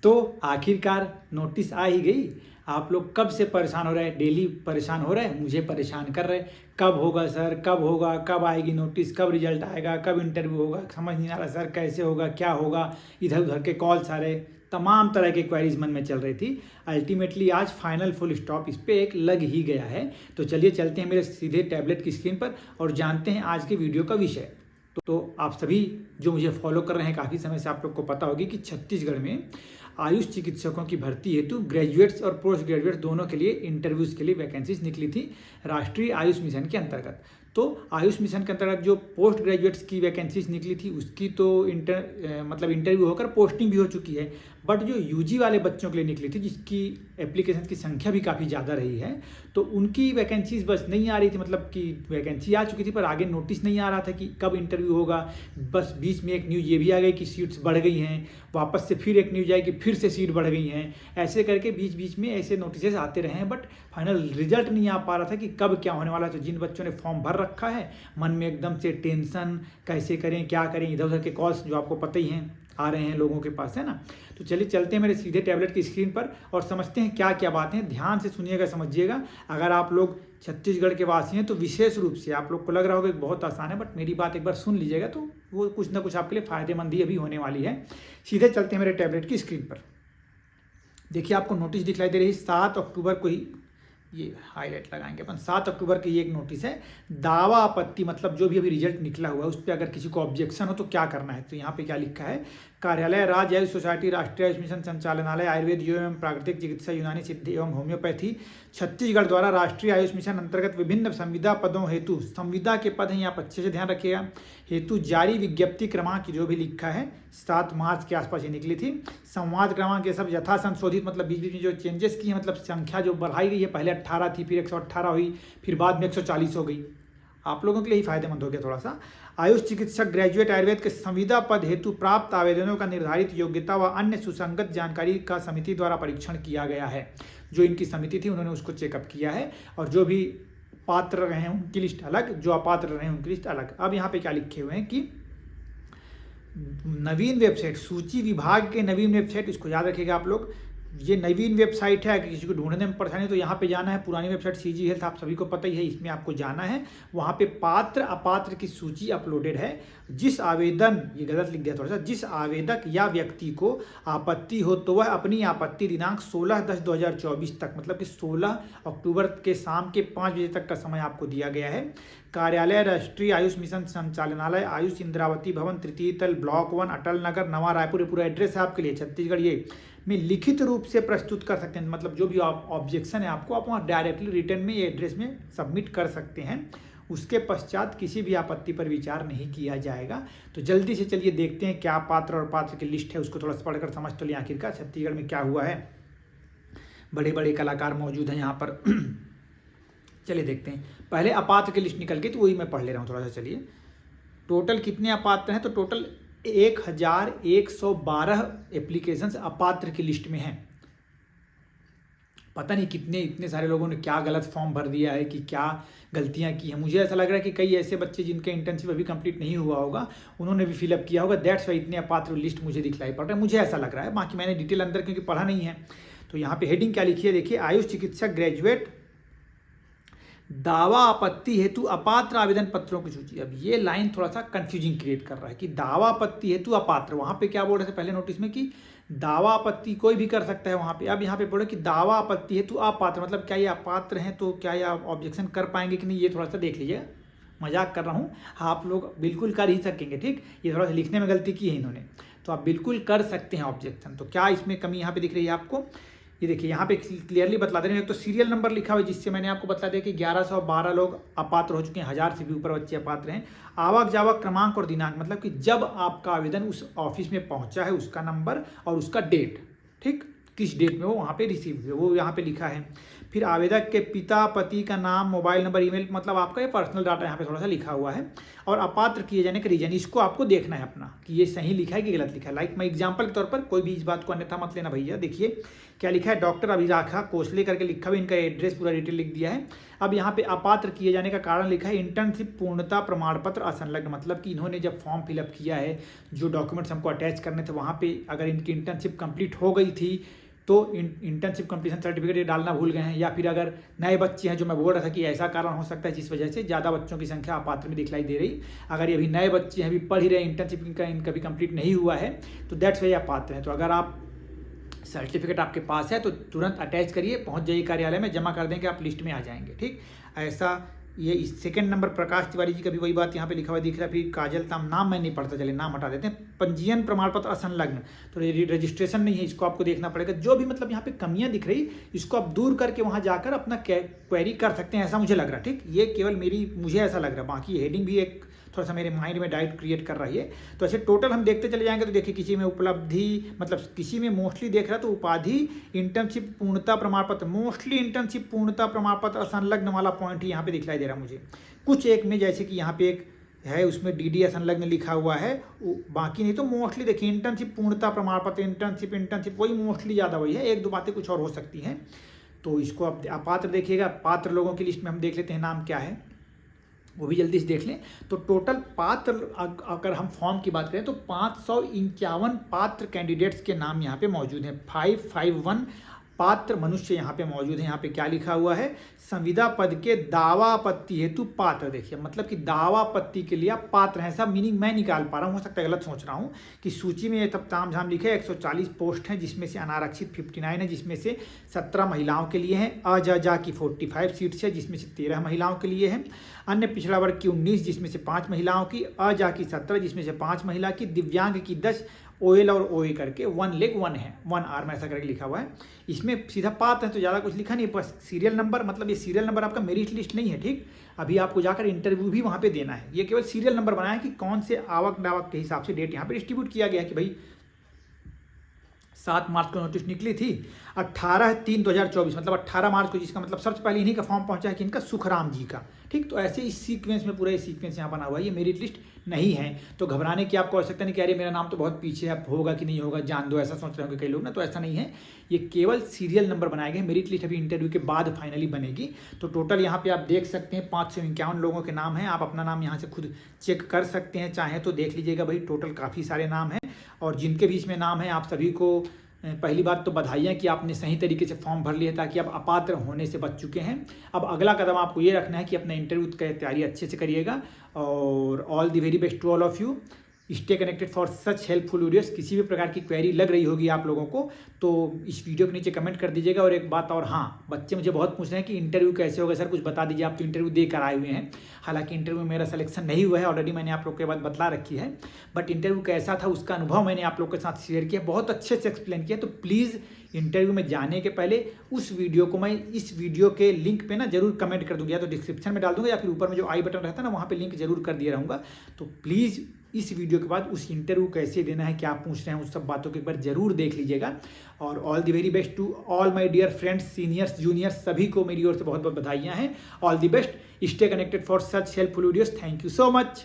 तो आखिरकार नोटिस आ ही गई। आप लोग कब से परेशान हो रहे हैं, डेली परेशान हो रहे हैं, मुझे परेशान कर रहे हैं। कब होगा सर, कब होगा, कब आएगी नोटिस, कब रिजल्ट आएगा, कब इंटरव्यू होगा, समझ नहीं आ रहा सर कैसे होगा, क्या होगा। इधर उधर के कॉल्स आ रहे, तमाम तरह की क्वेरीज मन में चल रही थी। अल्टीमेटली आज फाइनल फुल स्टॉप इस पर एक लग ही गया है। तो चलिए चलते हैं मेरे सीधे टैबलेट की स्क्रीन पर और जानते हैं आज के वीडियो का विषय। तो आप सभी जो मुझे फॉलो कर रहे हैं काफ़ी समय से, आप लोग को पता होगी कि छत्तीसगढ़ में आयुष चिकित्सकों की भर्ती हेतु ग्रेजुएट्स और पोस्ट ग्रेजुएट्स दोनों के लिए इंटरव्यूज़ के लिए वैकेंसीज निकली थी राष्ट्रीय आयुष मिशन के अंतर्गत। तो आयुष मिशन के अंतर्गत जो पोस्ट ग्रेजुएट्स की वैकेंसीज निकली थी उसकी तो इंटरव्यू होकर पोस्टिंग भी हो चुकी है। बट जो यूजी वाले बच्चों के लिए निकली थी, जिसकी एप्लीकेशन की संख्या भी काफ़ी ज़्यादा रही है, तो उनकी वैकेंसीज बस नहीं आ रही थी। मतलब कि वैकेंसी आ चुकी थी पर आगे नोटिस नहीं आ रहा था कि कब इंटरव्यू होगा। बस बीच में एक न्यूज़ ये भी आ गई कि सीट्स बढ़ गई हैं, वापस से फिर एक न्यूज़ आई कि फिर से सीट बढ़ गई हैं। ऐसे करके बीच बीच में ऐसे नोटिस आते रहे हैं, बट फाइनल रिजल्ट नहीं आ पा रहा था कि कब क्या होने वाला है। तो जिन बच्चों ने फॉर्म भर रखा है, मन में एकदम से टेंशन, कैसे करें, क्या करें, इधर उधर के कॉल्स जो आपको पता ही हैं आ रहे हैं लोगों के पास, है ना। तो चलिए चलते हैं मेरे सीधे टैबलेट की स्क्रीन पर और समझते हैं क्या क्या बातें हैं। ध्यान से सुनिएगा, समझिएगा। अगर आप लोग छत्तीसगढ़ के वासी हैं तो विशेष रूप से आप लोग को लग रहा होगा कि बहुत आसान है, बट मेरी बात एक बार सुन लीजिएगा तो वो कुछ ना कुछ आपके लिए फायदेमंद ही अभी होने वाली है। सीधे चलते हैं मेरे टैबलेट की स्क्रीन पर। देखिए आपको नोटिस दिखलाई दे रही है, 7 अक्टूबर को ही, ये हाईलाइट लगाएंगे अपन, 7 अक्टूबर की ये एक नोटिस है। दावा आपत्ति मतलब जो भी अभी रिजल्ट निकला हुआ है उस पर अगर किसी को ऑब्जेक्शन हो तो क्या करना है। तो यहाँ पे क्या लिखा है, कार्यालय राज्य आयुष सोसाइटी राष्ट्रीय आयुष मिशन संचालनालय आयुर्वेद एवं प्राकृतिक चिकित्सा यूनानी सिद्ध एवं होम्योपैथी छत्तीसगढ़ द्वारा राष्ट्रीय आयुष मिशन अंतर्गत विभिन्न संविदा पदों हेतु, संविदा के पद हैं यहाँ पर अच्छे से ध्यान रखिएगा, हेतु जारी विज्ञप्ति क्रमांक जो भी लिखा है 7 मार्च के आसपास ये निकली थी। संवाद क्रमांक ये सब यथा संशोधित, मतलब बीच बीच में जो चेंजेस की है, मतलब संख्या जो बढ़ाई गई है, पहले 18 थी, फिर 118 हुई, फिर बाद में 140 हो गई। आप लोगों के लिए ही फायदेमंद हो गया थोड़ा सा। आयुष चिकित्सक ग्रेजुएट आयुर्वेद के संविदा पद हेतु प्राप्त आवेदनों का निर्धारित योग्यता व अन्य सुसंगत जानकारी का समिति द्वारा परीक्षण किया गया है। जो इनकी समिति थी उन्होंने उसको चेकअप किया है और जो भी पात्र रहे हैं उनकी लिस्ट अलग, जो अपात्र रहे हैं उनकी लिस्ट अलग। अब यहाँ पे क्या लिखे हुए हैं कि नवीन वेबसाइट, सूची विभाग के नवीन वेबसाइट, इसको याद रखिएगा आप लोग, ये नवीन वेबसाइट है। अगर किसी को ढूंढने में परेशानी तो यहाँ पे जाना है। पुरानी वेबसाइट सीजी हेल्थ आप सभी को पता ही है, इसमें आपको जाना है। वहाँ पे पात्र अपात्र की सूची अपलोडेड है। जिस आवेदन, ये गलत लिख दिया थोड़ा सा, जिस आवेदक या व्यक्ति को आपत्ति हो तो वह अपनी आपत्ति दिनांक 16/10/2024 तक, मतलब कि 16 अक्टूबर के शाम के 5 बजे तक का समय आपको दिया गया है। कार्यालय राष्ट्रीय आयुष मिशन संचालनालय आयुष इंद्रावती भवन, तृतीय तल, ब्लॉक 1, अटल नगर, नवा रायपुर। पूरा एड्रेस है आपके लिए छत्तीसगढ़। ये में लिखित रूप से प्रस्तुत कर सकते हैं, मतलब जो भी ऑब्जेक्शन है आपको, आप वहाँ डायरेक्टली रिटर्न में ये एड्रेस में सबमिट कर सकते हैं। उसके पश्चात किसी भी आपत्ति पर विचार नहीं किया जाएगा। तो जल्दी से चलिए देखते हैं क्या पात्र और पात्र की लिस्ट है, उसको थोड़ा सा पढ़कर समझ तो लिया आखिरकार छत्तीसगढ़ में क्या हुआ है। बड़े बड़े कलाकार मौजूद हैं यहाँ पर। चलिए देखते हैं। पहले अपात्र की लिस्ट निकल गई तो वही मैं पढ़ ले रहा हूँ थोड़ा सा। चलिए टोटल कितने अपात्र हैं, तो टोटल 1112 एप्लीकेशंस अपात्र की लिस्ट में हैं। पता नहीं कितने, इतने सारे लोगों ने क्या गलत फॉर्म भर दिया है कि क्या गलतियां की हैं। मुझे ऐसा लग रहा है कि कई ऐसे बच्चे जिनका इंटर्नशिप अभी कंप्लीट नहीं हुआ होगा, उन्होंने भी फिलअप किया होगा, दैट्स वाई इतने अपात्र लिस्ट मुझे दिखलाई पड़ रहा है। मुझे ऐसा लग रहा है, बाकी मैंने डिटेल अंदर क्योंकि पढ़ा नहीं है। तो यहाँ पे हेडिंग क्या लिखी है देखिए, आयुष चिकित्सक ग्रेजुएट दावा आपत्ति हेतु अपात्र आवेदन पत्रों की सूची। अब ये लाइन थोड़ा सा कंफ्यूजिंग क्रिएट कर रहा है कि दावा आपत्ति हेतु अपात्र, वहां पे क्या बोल रहे थे पहले नोटिस में कि दावा आपत्ति कोई भी कर सकता है वहां पे। अब यहाँ पे बोले कि दावा आपत्ति हेतु अपात्र, मतलब क्या ये अपात्र हैं तो क्या ये ऑब्जेक्शन कर पाएंगे कि नहीं, ये थोड़ा सा देख लीजिए। मजाक कर रहा हूँ, आप लोग बिल्कुल कर ही सकेंगे, ठीक। ये थोड़ा सा लिखने में गलती की है इन्होंने, तो आप बिल्कुल कर सकते हैं ऑब्जेक्शन। तो क्या इसमें कमी यहाँ पे दिख रही है आपको, ये देखिए यहाँ पे क्लियरली बतला दे रहे हैं। एक तो सीरियल नंबर लिखा हुआ है जिससे मैंने आपको बता दिया कि 1112 लोग अपात्र हो चुके हैं, 1000 से भी ऊपर बच्चे अपात्र हैं। आवक जावक क्रमांक और दिनांक, मतलब कि जब आपका आवेदन उस ऑफिस में पहुंचा है उसका नंबर और उसका डेट, ठीक। किस डेट में वो वहाँ पे रिसीव हुए, वो यहाँ पे लिखा है। फिर आवेदक के पिता पति का नाम, मोबाइल नंबर, ईमेल, मतलब आपका ये पर्सनल डाटा यहाँ पे थोड़ा सा लिखा हुआ है। और अपात्र किए जाने का रीजन, इसको आपको देखना है अपना कि ये सही लिखा है कि गलत लिखा है। लाइक मैं एग्जांपल के तौर पर, कोई भी इस बात को अन्यथा मत लेना भैया। देखिए क्या लिखा है, डॉक्टर अभिलाखा कोसले करके लिखा हुआ, इनका एड्रेस पूरा डिटेल लिख दिया है। अब यहाँ पे अपात्र किए जाने का कारण लिखा है इंटर्नशिप पूर्णता प्रमाण पत्र असंलग्न, मतलब कि इन्होंने जब फॉर्म फिलअप किया है, जो डॉक्यूमेंट्स हमको अटैच करने थे वहाँ पे अगर इनकी इंटर्नशिप कंप्लीट हो गई थी तो इंटर्नशिप कंप्लीशन सर्टिफिकेट डालना भूल गए हैं, या फिर अगर नए बच्चे हैं, जो मैं बोल रहा था कि ऐसा कारण हो सकता है जिस वजह से ज़्यादा बच्चों की संख्या अपात्र में दिखलाई दे रही। अगर ये अभी नए बच्चे हैं, अभी पढ़ ही रहे, इंटर्नशिप इनका भी कंप्लीट नहीं हुआ है, तो दैट्स वाई अपात्र हैं। तो अगर आप सर्टिफिकेट आपके पास है तो तुरंत अटैच करिए, पहुंच जाइए कार्यालय में, जमा कर देंगे, आप लिस्ट में आ जाएंगे। ठीक, ऐसा ये सेकंड नंबर प्रकाश तिवारी जी का भी वही बात यहाँ पे लिखा हुआ दिख रहा है। फिर काजल ताम, नाम मैं नहीं पढ़ता, चलिए नाम हटा देते हैं। पंजीयन प्रमाण पत्र असंलग्न, तो रजिस्ट्रेशन नहीं है, इसको आपको देखना पड़ेगा। जो भी मतलब यहाँ पे कमियां दिख रही, इसको आप दूर करके वहाँ जाकर अपना क्वेरी कर सकते हैं, ऐसा मुझे लग रहा है। ठीक, ये केवल मुझे ऐसा लग रहा है, बाकी हेडिंग भी एक थोड़ा सा मेरे माइंड में डाउट क्रिएट कर रही है। तो ऐसे टोटल हम देखते चले जाएंगे तो देखिए किसी में उपलब्धि, मतलब किसी में मोस्टली देख रहा है तो उपाधि, इंटर्नशिप पूर्णता प्रमाण पत्र, मोस्टली इंटर्नशिप पूर्णता प्रमाण पत्र असंलग्न वाला पॉइंट ही यहाँ पे दिखलाई दे रहा है मुझे। कुछ एक में जैसे कि यहाँ पे एक है, उसमें DD असंलग्न लिखा हुआ है, बाकी नहीं तो मोस्टली देखिए इंटर्नशिप पूर्णता प्रमाण पत्र, इंटर्नशिप वही मोस्टली ज़्यादा वही है, एक दो बातें कुछ और हो सकती हैं। तो इसको आप अपात्र देखिएगा। पात्र लोगों की लिस्ट में हम देख लेते हैं नाम क्या है, वो भी जल्दी से देख लें। तो टोटल पात्र, अगर हम फॉर्म की बात करें तो 551 पात्र कैंडिडेट्स के नाम यहाँ पे मौजूद हैं। 551 पात्र मनुष्य यहाँ पे मौजूद है। यहाँ पे क्या लिखा हुआ है, संविदा पद के दावापत्ति हेतु पात्र। देखिए मतलब कि दावापत्ति के लिए आप पात्र हैं, ऐसा मीनिंग मैं निकाल पा रहा हूँ, हो सकता है गलत सोच रहा हूँ। कि सूची में तब ताम झाम लिखे 140 पोस्ट हैं, जिसमें से अनारक्षित 59 है, जिसमें से 17 महिलाओं के लिए हैं। अजा की 45 सीट्स है, जिसमें से 13 महिलाओं के लिए हैं। अन्य पिछड़ा वर्ग की 19, जिसमें से 5 महिलाओं की। अजा की 17, जिसमें से 5 महिला की। दिव्यांग की 10, OL और OA करके 1 लेग 1 है, 1 आर्म ऐसा करके लिखा हुआ है। इसमें सीधा पात्र है तो ज़्यादा कुछ लिखा नहीं, बस सीरियल नंबर, मतलब ये सीरियल नंबर आपका मेरिट लिस्ट नहीं है। ठीक, अभी आपको जाकर इंटरव्यू भी वहाँ पे देना है। ये केवल सीरियल नंबर बनाया है कि कौन से आवक डावक के हिसाब से डेट यहाँ पे डिस्ट्रीब्यूट किया गया है। कि भाई 7 मार्च को नोटिस निकली थी, 18/3/2024, मतलब 18 मार्च को, जिसका मतलब सबसे पहले इन्हीं का फॉर्म पहुंचा है कि इनका सुखराम जी का। ठीक, तो ऐसे इस सीक्वेंस में, पूरा ये सीक्वेंस यहाँ बना हुआ है। ये मेरिट लिस्ट नहीं है तो घबराने की आपको आवश्यकता नहीं कि अरे मेरा नाम तो बहुत पीछे है, होगा कि नहीं होगा जान दो, ऐसा सोच रहे होंगे कई लोग ना। तो ऐसा नहीं है, ये केवल सीरियल नंबर बनाए गए। मेरिट लिस्ट अभी इंटरव्यू के बाद फाइनली बनेगी। तो टोटल यहाँ पे आप देख सकते हैं 551 लोगों के नाम हैं। आप अपना नाम यहाँ से खुद चेक कर सकते हैं, चाहे तो देख लीजिएगा भाई, टोटल काफ़ी सारे नाम हैं। और जिनके बीच में नाम है, आप सभी को पहली बात तो बधाइयाँ कि आपने सही तरीके से फॉर्म भर लिया, ताकि आप अपात्र होने से बच चुके हैं। अब अगला कदम आपको ये रखना है कि अपने इंटरव्यू की तैयारी अच्छे से करिएगा। और all the very best to all of you. Stay connected for such helpful videos. किसी भी प्रकार की क्वेरी लग रही होगी आप लोगों को तो इस वीडियो के नीचे कमेंट कर दीजिएगा। और एक बात और, हाँ, बच्चे मुझे बहुत पूछ रहे हैं कि इंटरव्यू कैसे होगा सर, कुछ बता दीजिए। आप तो इंटरव्यू देकर आए हुए हैं, हालांकि इंटरव्यू मेरा सिलेक्शन नहीं हुआ है, ऑलरेडी मैंने आप लोग के बाद बतला रखी है। बट इंटरव्यू कैसा था उसका अनुभव मैंने आप लोग के साथ शेयर किया, बहुत अच्छे से एक्सप्लेन किया। तो प्लीज़ इंटरव्यू में जाने के पहले उस वीडियो को मैं इस वीडियो के लिंक पे ना जरूर कमेंट कर दूंगा, या तो डिस्क्रिप्शन में डाल दूंगा, या फिर ऊपर में जो आई बटन रहता है ना, वहाँ पे लिंक जरूर कर दिया रहूँगा। तो प्लीज़ इस वीडियो के बाद उस इंटरव्यू कैसे देना है, क्या पूछ रहे हैं, उस सब बातों के एक बार जरूर देख लीजिएगा। और all the very best to all my dear friends, seniors, juniors, सभी को मेरी ओर से बहुत बहुत बधाइयाँ हैं। All the best. Stay connected for such helpful videos. Thank you so much.